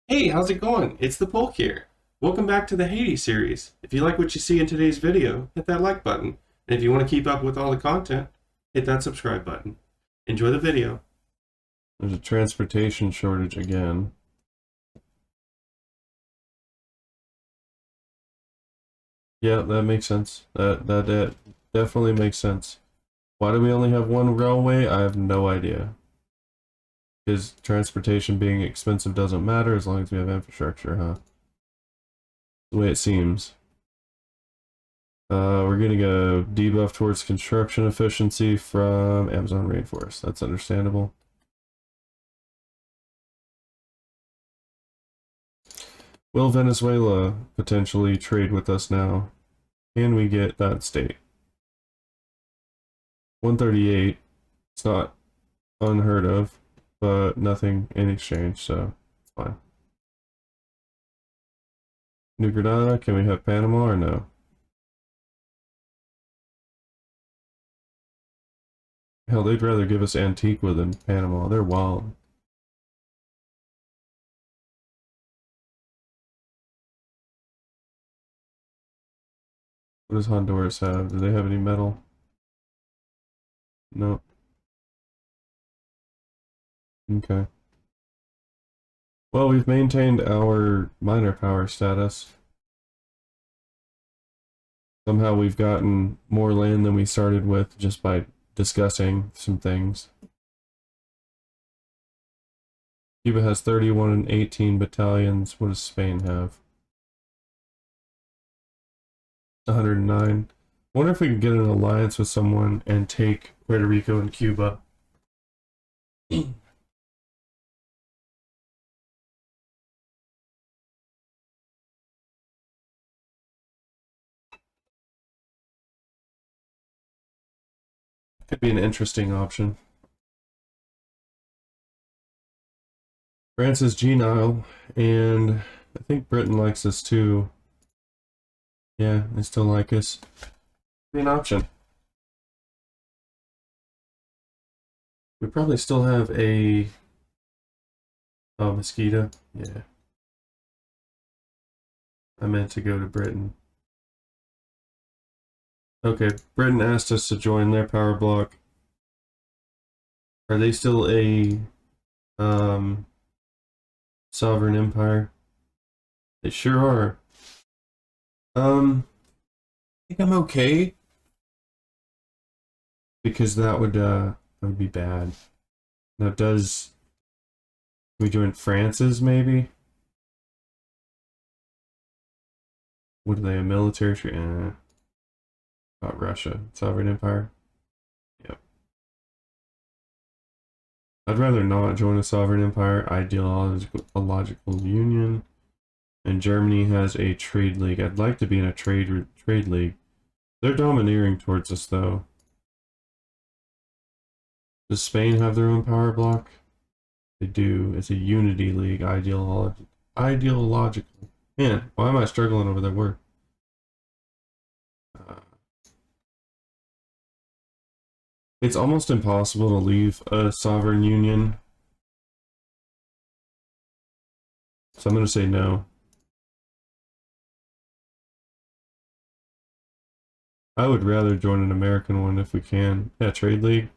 Hey, how's it going? It's the Polk here. Welcome back to the Haiti series. If you like what you see in today's video, hit that like button. And if you want to keep up with all the content, hit that subscribe button. Enjoy the video. There's a transportation shortage again. Yeah, that makes sense. That definitely makes sense. Why do we only have one railway? I have no idea. Because transportation being expensive doesn't matter as long as we have infrastructure, huh? The way it seems. We're getting a debuff towards construction efficiency from Amazon rainforest. That's understandable. Will Venezuela potentially trade with us now? Can we get that state? 138. It's not unheard of, but nothing in exchange, so it's fine. New Granada, can we have Panama or no? Hell, they'd rather give us Antigua than Panama. They're wild. What does Honduras have? Do they have any metal? No. Okay. Well, we've maintained our minor power status. Somehow we've gotten more land than we started with just by discussing some things. Cuba has 31 and 18 battalions. What does Spain have? 109. Wonder if we could get an alliance with someone and take Puerto Rico and Cuba. Could be an interesting option. France is G-Nile, and I think Britain likes us too. Yeah, they still like us. Be an option. We probably still have a mosquito. Yeah, I meant to go to Britain. Okay, Britain asked us to join their power block. Are they still a sovereign empire? They sure are. I think I'm okay because that would be bad. Now, does we join France's maybe? What are they? A military? Not Russia. Sovereign empire. Yep. I'd rather not join a sovereign empire. Ideological union. And Germany has a trade league. I'd like to be in a trade league. They're domineering towards us though. Does Spain have their own power block? They do. It's a unity league. Ideological. Man, why am I struggling over that word? Uh, it's almost impossible to leave a sovereign union. So I'm going to say no. I would rather join an American one if we can. Yeah, trade league.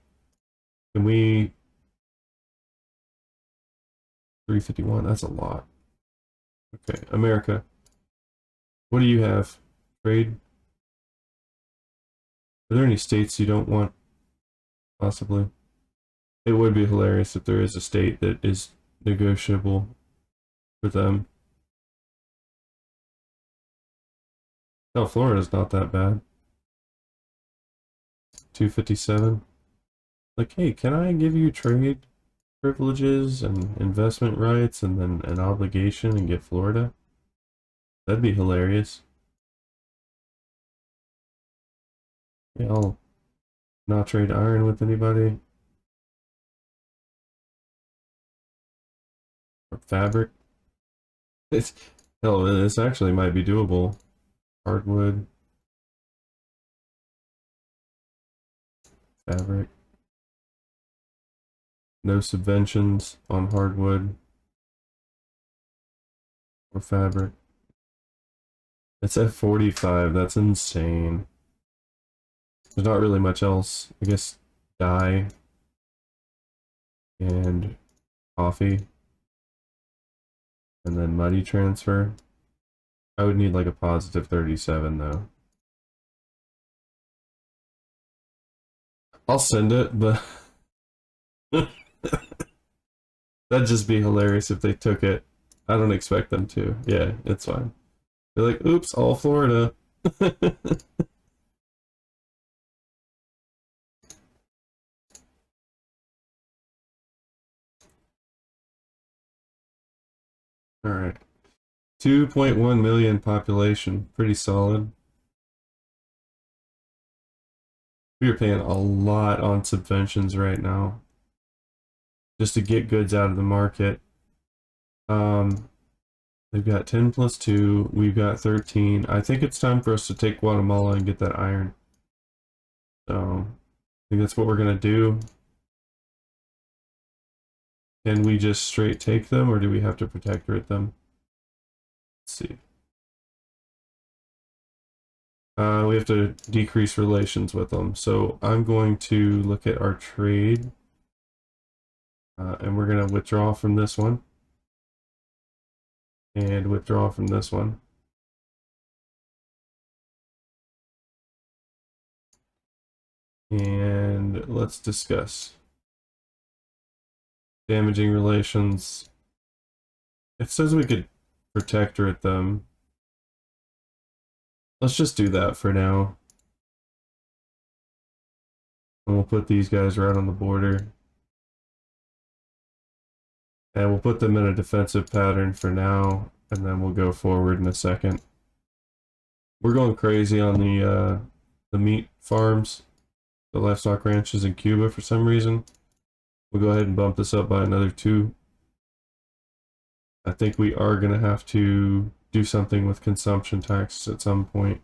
Can we 351? That's a lot. Okay, America. What do you have? Trade? Are there any states you don't want? Possibly. It would be hilarious if there is a state that is negotiable for them. Oh, Florida's not that bad. 257. Like, hey, can I give you trade privileges and investment rights and then an obligation and get Florida? That'd be hilarious. Yeah, I'll not trade iron with anybody. Or fabric. It's, hell, this actually might be doable. Hardwood. Fabric. No subventions on hardwood. or fabric. It's at 45. That's insane. There's not really much else. I guess dye and coffee. And then money transfer. I would need like a positive 37 though. I'll send it, but that'd just be hilarious if they took it. I don't expect them to. Yeah, it's fine. They're like, oops, all Florida. Alright. 2.1 million population. Pretty solid. We are paying a lot on subventions right now. Just to get goods out of the market. They've got 10 plus 2. We've got 13. I think it's time for us to take Guatemala and get that iron. So, I think that's what we're going to do. Can we just straight take them, or do we have to protectorate them? Let's see. We have to decrease relations with them. So I'm going to look at our trade. And we're going to withdraw from this one. And withdraw from this one. And let's discuss. Damaging relations. It says we could protectorate them. Let's just do that for now. And we'll put these guys right on the border. And we'll put them in a defensive pattern for now, and then we'll go forward in a second. We're going crazy on the meat farms, the livestock ranches in Cuba for some reason. We'll go ahead and bump this up by another 2. I think we are going to have to do something with consumption taxes at some point.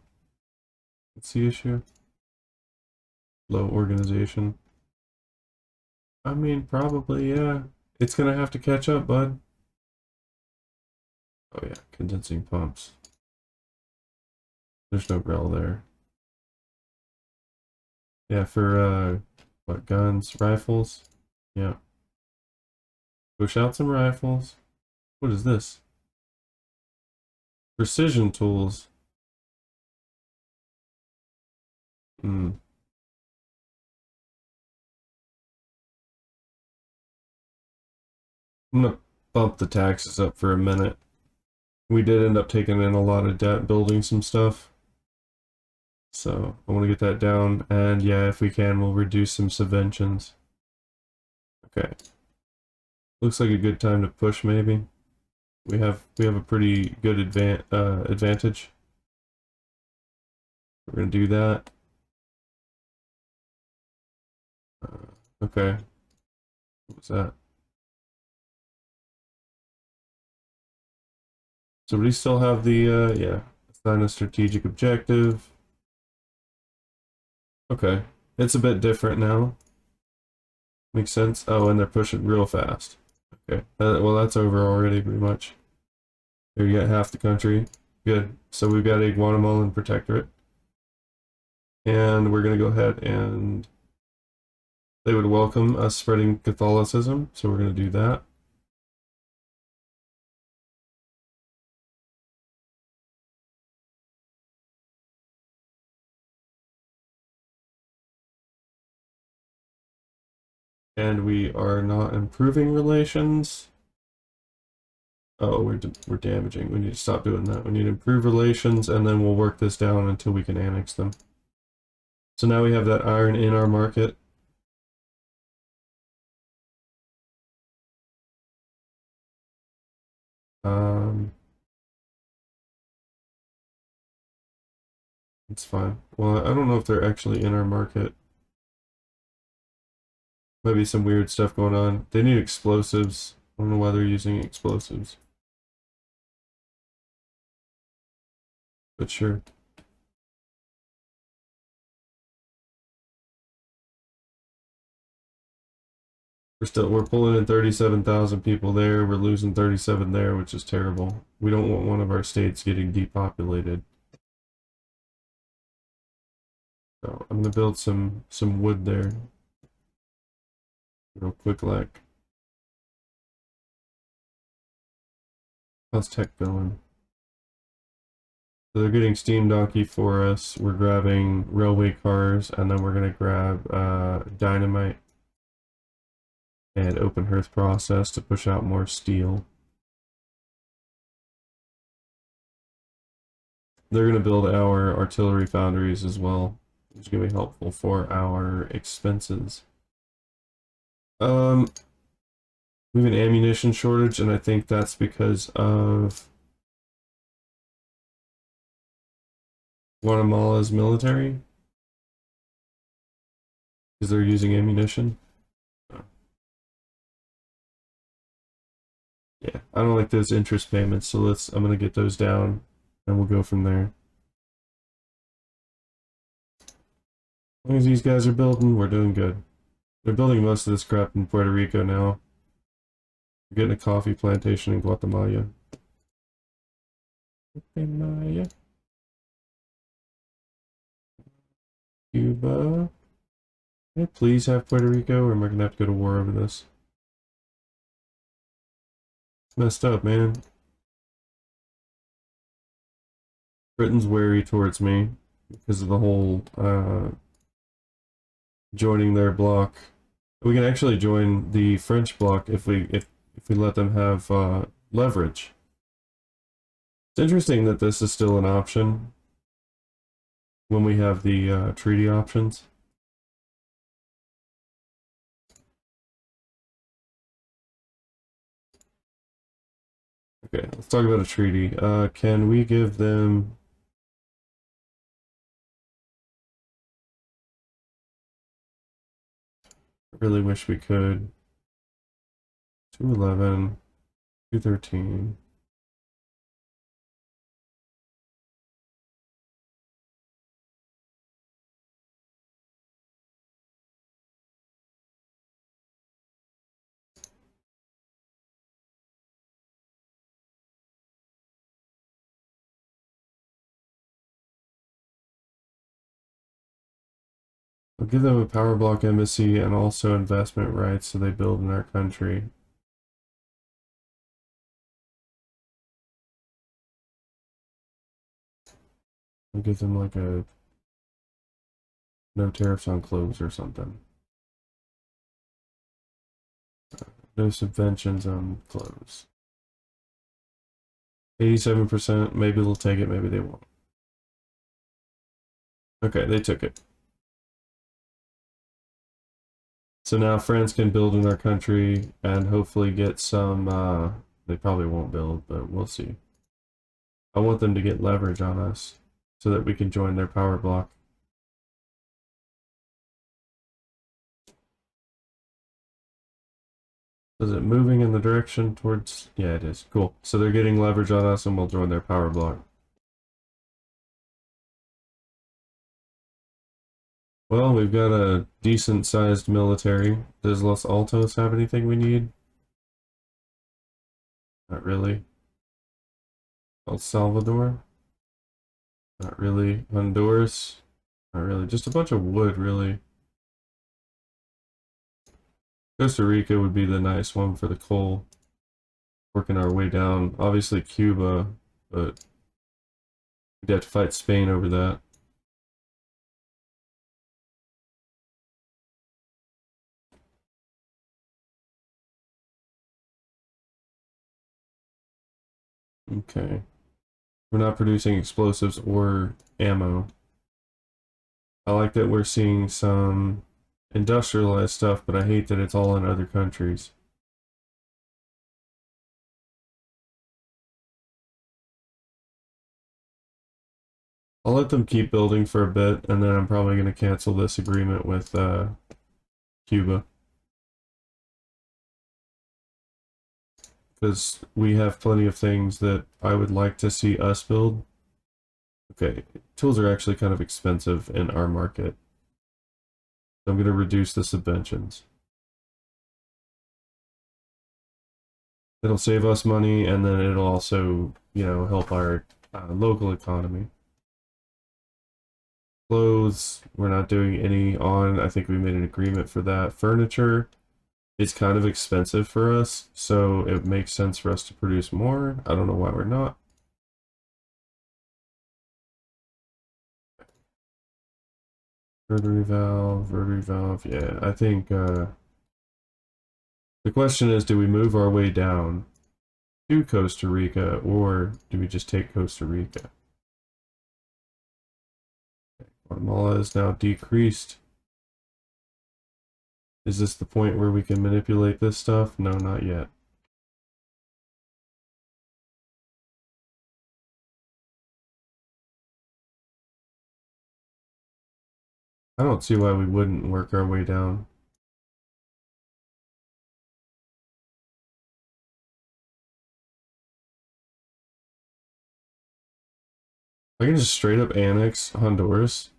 What's the issue? Low organization. I mean, probably, yeah. It's going to have to catch up, bud. Oh yeah, condensing pumps. There's no grill there. Yeah, for, what, guns, rifles? Yeah. Push out some rifles. What is this? Precision tools. I'm gonna bump the taxes up for a minute. We did end up taking in a lot of debt building some stuff. So I want to get that down, and yeah, if we can, we'll reduce some subventions. Okay. Looks like a good time to push, maybe. We have a pretty good advantage. We're gonna do that. Okay. What was that? So we still have the yeah, assign a strategic objective. Okay, it's a bit different now. Makes sense. Oh, and they're pushing real fast. Okay, well that's over already pretty much. There you got half the country. Good. So we've got a Guatemalan protectorate. And we're going to go ahead and they would welcome us spreading Catholicism. So we're going to do that. And we are not improving relations. Oh, we're damaging. We need to stop doing that. We need to improve relations, and then we'll work this down until we can annex them. So now we have that iron in our market. It's fine. Well, I don't know if they're actually in our market. Might be some weird stuff going on. They need explosives. I don't know why they're using explosives. But sure. We're pulling in 37,000 people there. We're losing 37 there, which is terrible. We don't want one of our states getting depopulated. So I'm gonna build some wood there. Real quick like. How's tech going? So they're getting Steam Donkey for us. We're grabbing railway cars, and then we're gonna grab dynamite and open hearth process to push out more steel. They're gonna build our artillery foundries as well, which is gonna be helpful for our expenses. We have an ammunition shortage, and I think that's because of Guatemala's military, because they're using ammunition. Yeah, I don't like those interest payments, so I'm gonna get those down, and we'll go from there. As long as these guys are building, we're doing good. They're building most of this crap in Puerto Rico now. We're getting a coffee plantation in Guatemala. Cuba. Can I please have Puerto Rico, or am I gonna have to go to war over this? Messed up, man. Britain's wary towards me because of the whole joining their bloc. We can actually join the French bloc if we let them have leverage. It's interesting that this is still an option when we have the treaty options. Okay, let's talk about a treaty. Can we give them... I really wish we could. 211, 213. I'll give them a power block embassy and also investment rights so they build in our country. I'll give them like a no tariffs on clothes or something. No subventions on clothes. 87%, maybe they'll take it, maybe they won't. Okay, they took it. So now France can build in our country and hopefully get some, they probably won't build, but we'll see. I want them to get leverage on us so that we can join their power block. Is it moving in the direction towards... Yeah, it is. Cool. So they're getting leverage on us and we'll join their power block. Well, we've got a decent-sized military. Does Los Altos have anything we need? Not really. El Salvador? Not really. Honduras? Not really. Just a bunch of wood, really. Costa Rica would be the nice one for the coal. Working our way down. Obviously Cuba, but we'd have to fight Spain over that. Okay. We're not producing explosives or ammo. I like that we're seeing some industrialized stuff, but I hate that it's all in other countries. I'll let them keep building for a bit, and then I'm probably going to cancel this agreement with Cuba. Because we have plenty of things that I would like to see us build. Okay, tools are actually kind of expensive in our market. So I'm going to reduce the subventions. It'll save us money, and then it'll also, you know, help our local economy. Clothes, we're not doing any on. I think we made an agreement for that. Furniture, it's kind of expensive for us, so it makes sense for us to produce more. I don't know why we're not. Rotary valve, yeah. I think the question is, do we move our way down to Costa Rica, or do we just take Costa Rica? Guatemala is now decreased. Is this the point where we can manipulate this stuff? No, not yet. I don't see why we wouldn't work our way down. I can just straight up annex Honduras.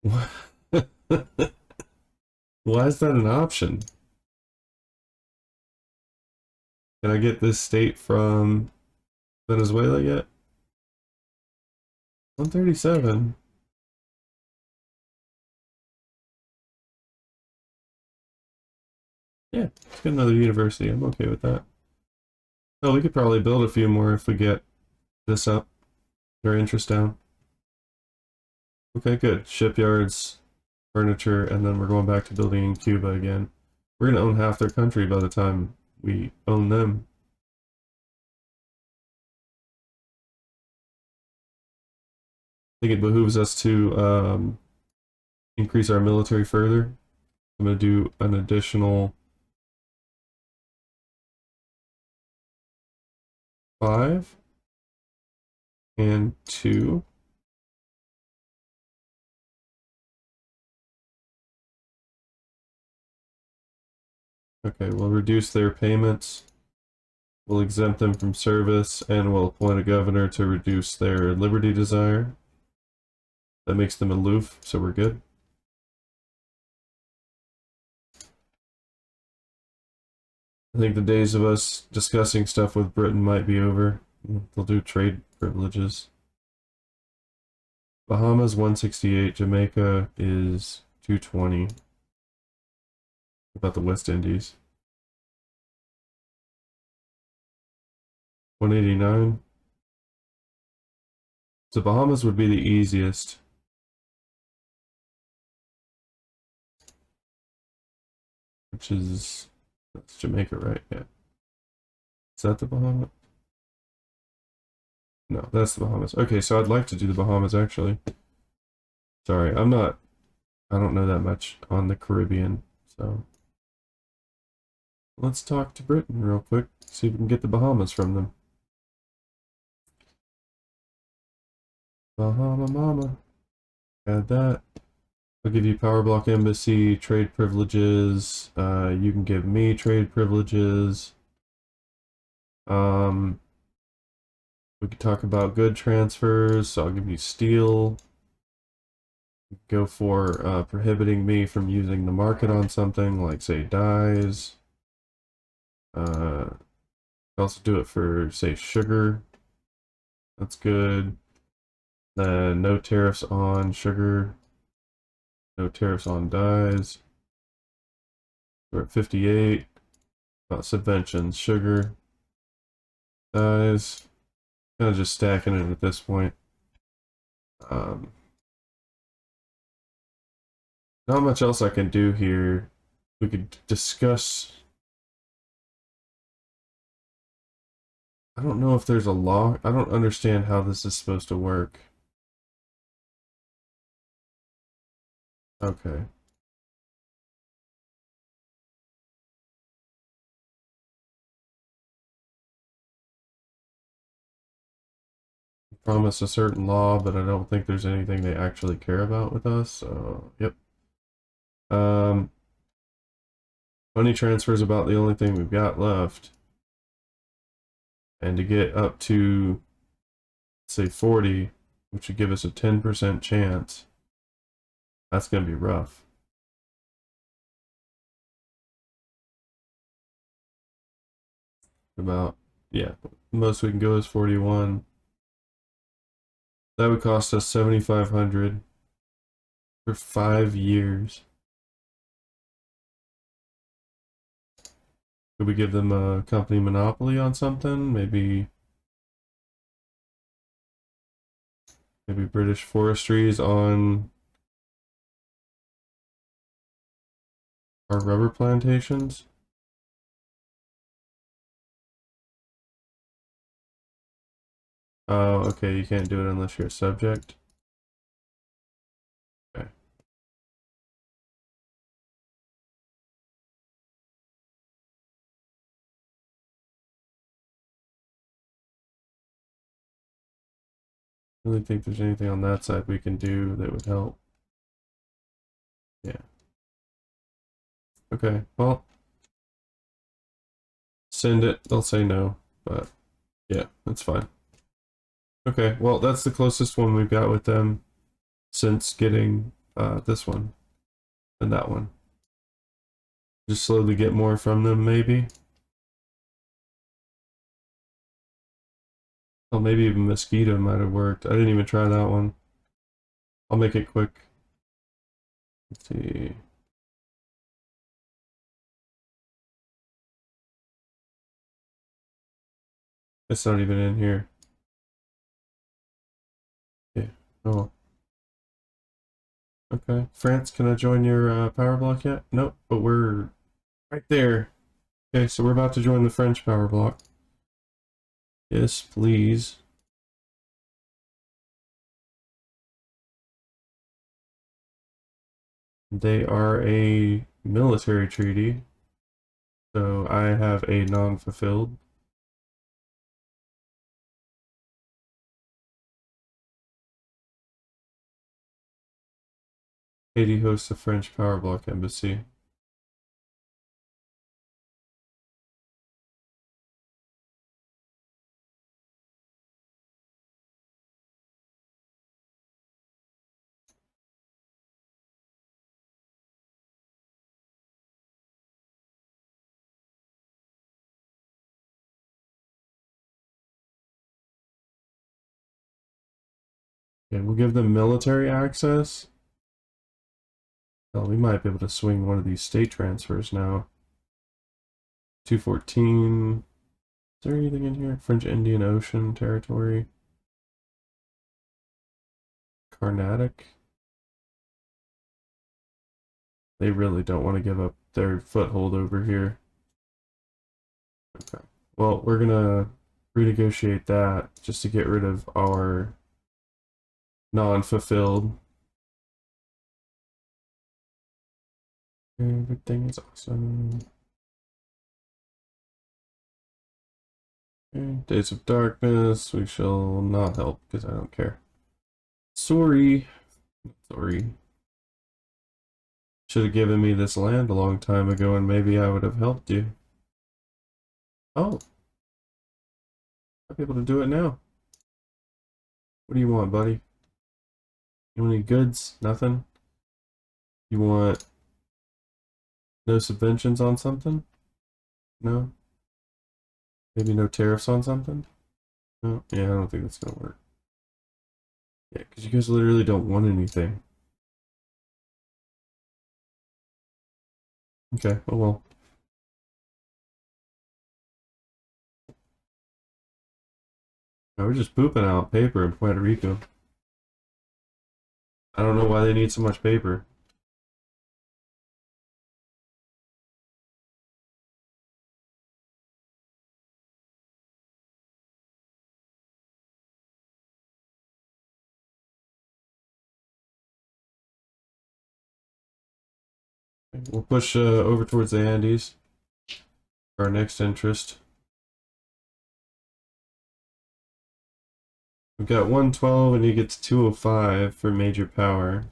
Why is that an option? Can I get this state from Venezuela yet? 137. Yeah, let's get another university. I'm okay with that. Oh, we could probably build a few more if we get this up. Their interest down. Okay, good. Shipyards, furniture, and then we're going back to building in Cuba again. We're gonna own half their country by the time we own them. I think it behooves us to increase our military further. I'm gonna do an additional 5 and 2. Okay, we'll reduce their payments. We'll exempt them from service, and we'll appoint a governor to reduce their liberty desire. That makes them aloof, so we're good. I think the days of us discussing stuff with Britain might be over. They'll do trade privileges. Bahamas 168, Jamaica is 220. What about the West Indies? 189. So Bahamas would be the easiest. Which is, that's Jamaica, right? Yeah. Is that the Bahamas? No, that's the Bahamas. Okay, so I'd like to do the Bahamas, actually. Sorry, I don't know that much on the Caribbean, so. Let's talk to Britain real quick, see if we can get the Bahamas from them. Bahama Mama. Add that. I'll give you Power Block Embassy, trade privileges. You can give me trade privileges. We could talk about good transfers, so I'll give you steel. Go for prohibiting me from using the market on something, like, say, dyes. Also do it for, say, sugar. That's good. No tariffs on sugar. No tariffs on dyes. We're at 58. About subventions, sugar, dyes. Kind of just stacking it at this point. Not much else I can do here. We could discuss. I don't know if there's a law. I don't understand how this is supposed to work. Okay. Promise a certain law, but I don't think there's anything they actually care about with us, so yep. Money transfer is about the only thing we've got left. And to get up to, say, 40, which would give us a 10% chance, that's going to be rough. about, yeah, most we can go is 41. That would cost us 7,500 for 5 years. Could we give them a company monopoly on something? Maybe British Forestries on our rubber plantations? Oh, okay, you can't do it unless you're a subject. Okay. I really think there's anything on that side we can do that would help. Yeah. Okay, well, send it. They'll say no, but yeah, that's fine. Okay, well, that's the closest one we've got with them since getting this one and that one. Just slowly get more from them, maybe. Oh, maybe even mosquito might have worked. I didn't even try that one. I'll make it quick. Let's see. It's not even in here. Yeah. Oh. Okay. France, can I join your power block yet? Nope, but we're right there. Okay, so we're about to join the French power block. Yes, please. They are a military treaty, so I have a non-fulfilled. Haiti hosts a French power block embassy. Okay, we'll give them military access. Well, we might be able to swing one of these state transfers now. 214. Is there anything in here? French Indian Ocean territory. Carnatic. They really don't want to give up their foothold over here. Okay. Well, we're gonna renegotiate that just to get rid of our non-fulfilled. Everything is awesome. Okay. Days of Darkness, we shall not help because I don't care. Sorry. Sorry. Should have given me this land a long time ago and maybe I would have helped you. Oh. I'll be able to do it now. What do you want, buddy? You want any goods? Nothing? You want no subventions on something? No? Maybe no tariffs on something? No? Yeah, I don't think that's gonna work. Yeah, because you guys literally don't want anything. Okay, oh well. No, we're just pooping out paper in Puerto Rico. I don't know why they need so much paper. We'll push over towards the Andes for our next interest. We've got 112 and he gets 205 for major power.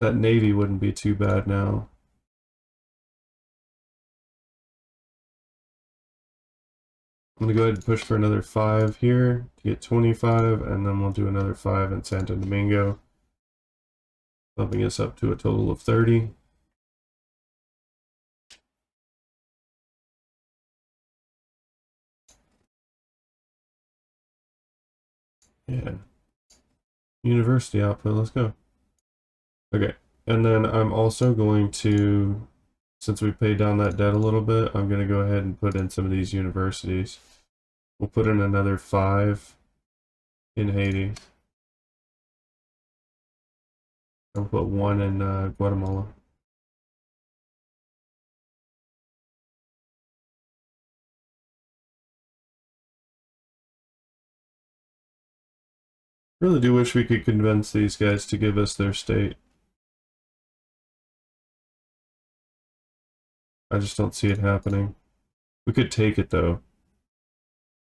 That navy wouldn't be too bad now. I'm gonna go ahead and push for another 5 here to get 25, and then we'll do another 5 in Santo Domingo, bumping us up to a total of 30. Yeah. University output, let's go. Okay, and then I'm also going to, since we paid down that debt a little bit, I'm going to go ahead and put in some of these universities. We'll put in another 5 in Haiti. I'll put 1 in Guatemala. Really do wish we could convince these guys to give us their state. I just don't see it happening. We could take it though.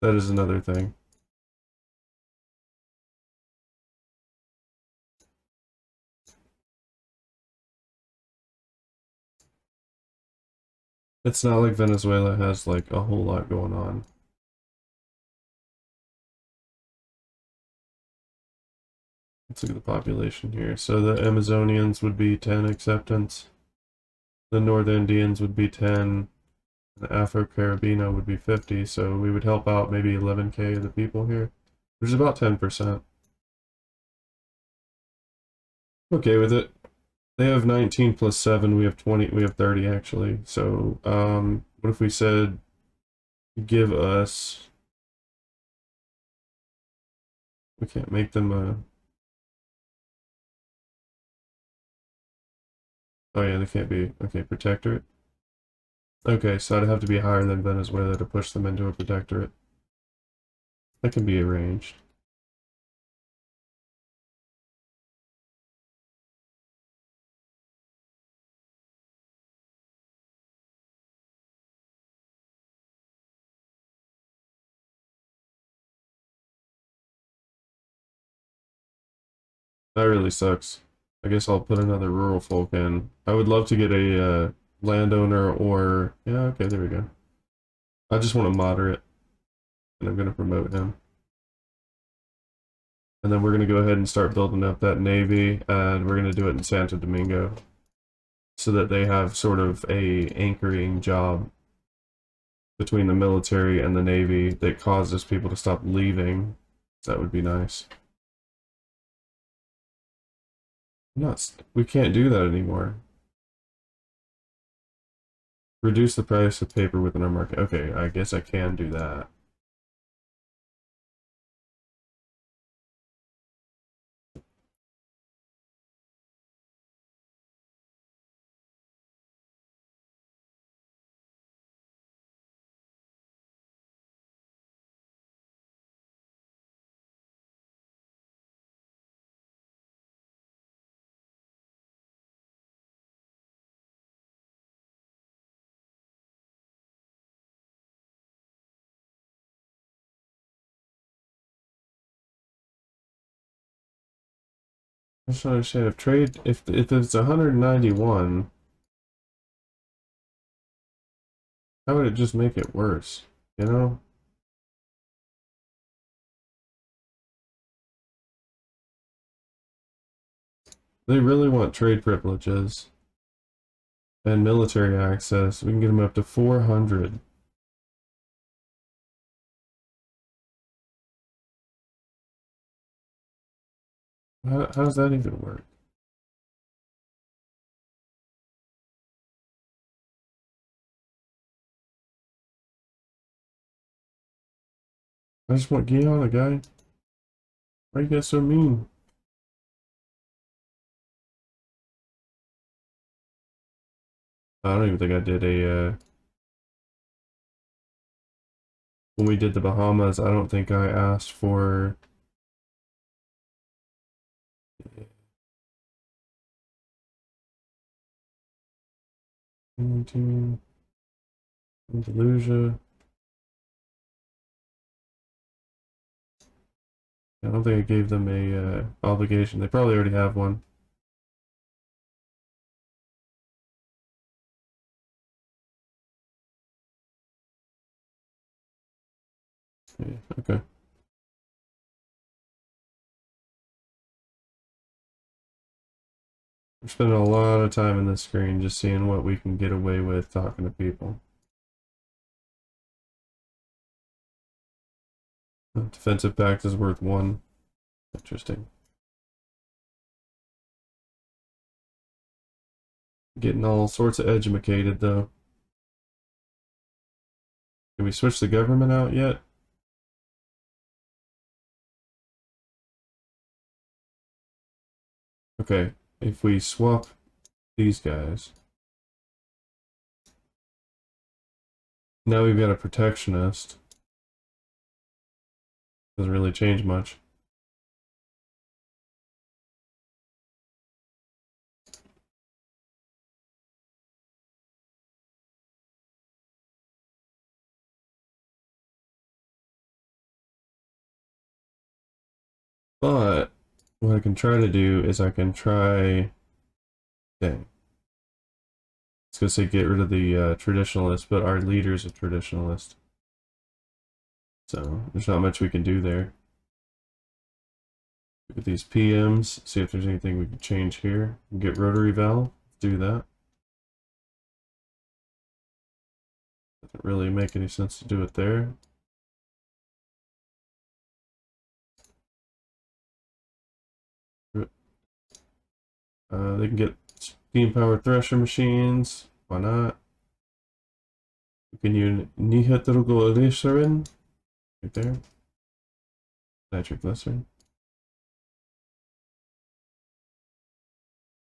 That is another thing. It's not like Venezuela has like a whole lot going on. Let's look at the population here. So the Amazonians would be 10 acceptance. The North Indians would be 10. The Afro-Caribbean would be 50. So we would help out maybe 11K of the people here, which is about 10%. Okay with it. They have 19 plus 7. We have 20. We have 30 actually. So what if we said give us? We can't make them a. Oh yeah, they can't be. Okay, protectorate. Okay, so I'd have to be higher than Venezuela to push them into a protectorate. That can be arranged. That really sucks. I guess I'll put another rural folk in. I would love to get a landowner or... Yeah, okay, there we go. I just want a moderate, and I'm going to promote him. And then we're going to go ahead and start building up that navy, and we're going to do it in Santo Domingo, so that they have sort of a anchoring job between the military and the navy that causes people to stop leaving. That would be nice. We can't do that anymore. Reduce the price of paper within our market. Okay, I guess I can do that. I just don't understand if trade if it's 191, how would it just make it worse? You know? They really want trade privileges and military access. We can get them up to 400. How does that even work? I just want Guyana, guy. Why you guys so mean? I don't even think I did a when we did the Bahamas, I don't think I asked for into Andalusia. I don't think I gave them a obligation. They probably already have one. Yeah, okay. We're spending a lot of time in this screen just seeing what we can get away with talking to people. Defensive pact is worth 1. Interesting. Getting all sorts of educated though. Can we switch the government out yet? Okay, if we swap these guys. Now we've got a protectionist. Doesn't really change much. But what I can try to do is I can try. Dang. It's gonna say get rid of the traditionalist, but our leader's a traditionalist. So there's not much we can do there. Look at these PMs, see if there's anything we can change here. Get rotary valve, do that. Doesn't really make any sense to do it there. They can get steam powered thresher machines. Why not? We can use nitroglycerin right there. Nitroglycerin.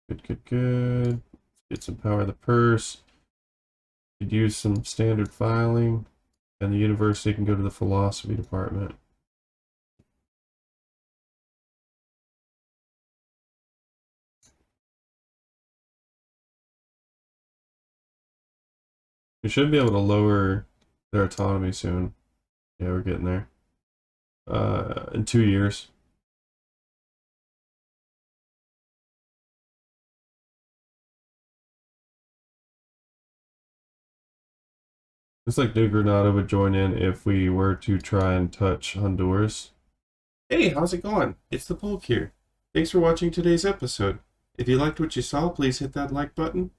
Good, good, good. Get some power of the purse. Could use some standard filing, and the university can go to the philosophy department. We should be able to lower their autonomy soon. Yeah, we're getting there. In 2 years. Looks like New Granada would join in if we were to try and touch Honduras. Hey, how's it going? It's the Polk here. Thanks for watching today's episode. If you liked what you saw, please hit that like button.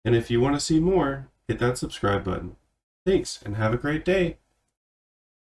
And if you want to see more, hit that subscribe button. Thanks, and have a great day.